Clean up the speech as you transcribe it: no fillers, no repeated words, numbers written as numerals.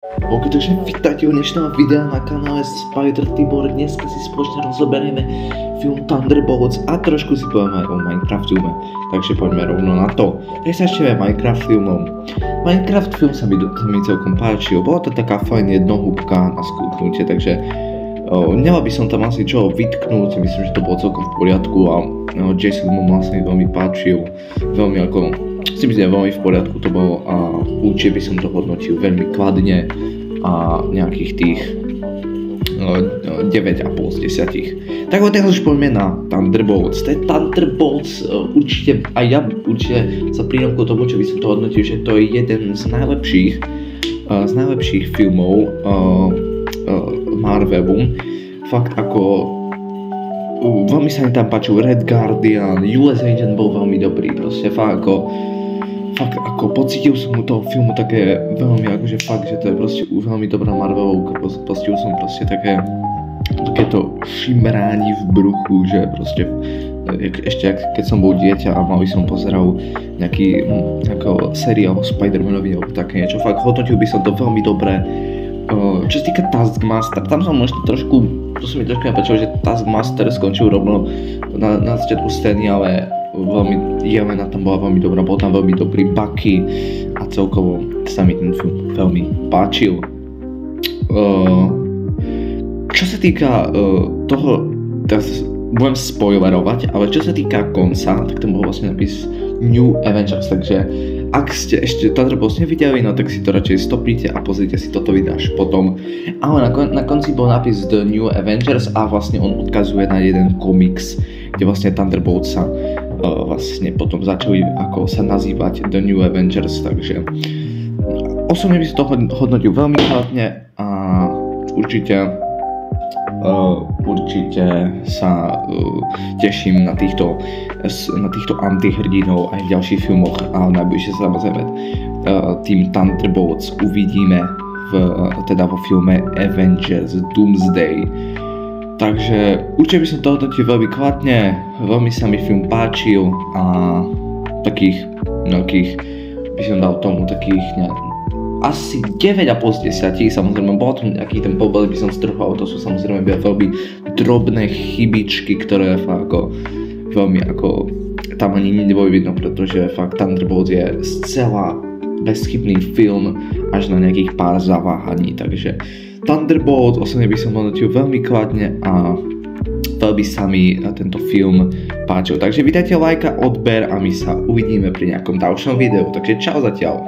Ok, takže vítajte u dnešného videa na kanále Spider Tibor. Dneska si spoločne rozoberieme film Thunderbolts a trošku si povieme aj o Minecraft filme. Takže poďme rovno na to. Tak sa ešte Minecraft filmom. Minecraft film sa mi celkom páčil. Bola to taká fajn jednohúbka na skúknutie, takže nemal by som tam asi čo vytknúť. Myslím, že to bolo celkom v poriadku a Jason mu vlastne veľmi páčil. Veľmi ako si myslím, že veľmi v poriadku to bolo a určite by som to hodnotil veľmi kladne a nejakých tých 9,5 z 10. Tak teraz už poďme na Thunderbolts. Thunderbolts určite, aj ja určite sa pridám k tomu, čo by som to hodnotil, že to je jeden z najlepších filmov Marvelu. Fakt ako veľmi sa mi tam páčil Red Guardian, US Agent bol veľmi dobrý, proste fakt ako pocítil som u toho filmu také veľmi akože fakt, že to je proste veľmi dobrá Marvelovka, pocítil som proste takéto šimrání v bruchu, že proste ešte keď som bol dieťa a mal by som pozeral nejaký seriál o Spider-Manovi alebo také niečo, fakt hodnotil by som to veľmi dobre. Čo sa týka Taskmaster, tam som možno trošku, to sa mi trošku nepáčilo, že Taskmaster skončil rovno na začiatku scény, ale veľmi Jelena tam bola veľmi dobrá, bol tam veľmi dobrý Bucky a celkovo sa mi ten film veľmi páčil. Čo sa týka toho, teraz budem spoilerovať, ale čo sa týka konca, tak tam bol vlastne napis New Avengers, takže ak ste ešte Thunderbolts nevideli, no tak si to radšej stopnite a pozrite si toto video až potom. Ale na konci bol nápis The New Avengers a vlastne on odkazuje na jeden komiks, kde vlastne Thunderbolts sa vlastne potom začali ako sa nazývať The New Avengers, takže osobne by som to hodnotil veľmi kladne a určite sa teším na týchto antihrdinov aj v ďalších filmoch a najbližšie samozrejme tým Thunderbolts uvidíme vo filme Avengers Doomsday. Takže určite by som to hodnotil veľmi kladne, veľmi sa mi film páčil a takých nejakých by som dal tomu takých asi 9,5 z 10, samozrejme bol tam nejaký ten pobel by som strhol, to sú samozrejme veľmi drobné chybičky, ktoré fakt ako veľmi ako tam ani neboli vidno, pretože fakt Thunderbolts je zcela bezchybný film až na nejakých pár zaváhaní, takže Thunderbolts osobne by som hodnotil veľmi kladne a veľmi sa mi tento film páčil, takže vydajte like a odber a my sa uvidíme pri nejakom ďalšom videu, takže čau zatiaľ.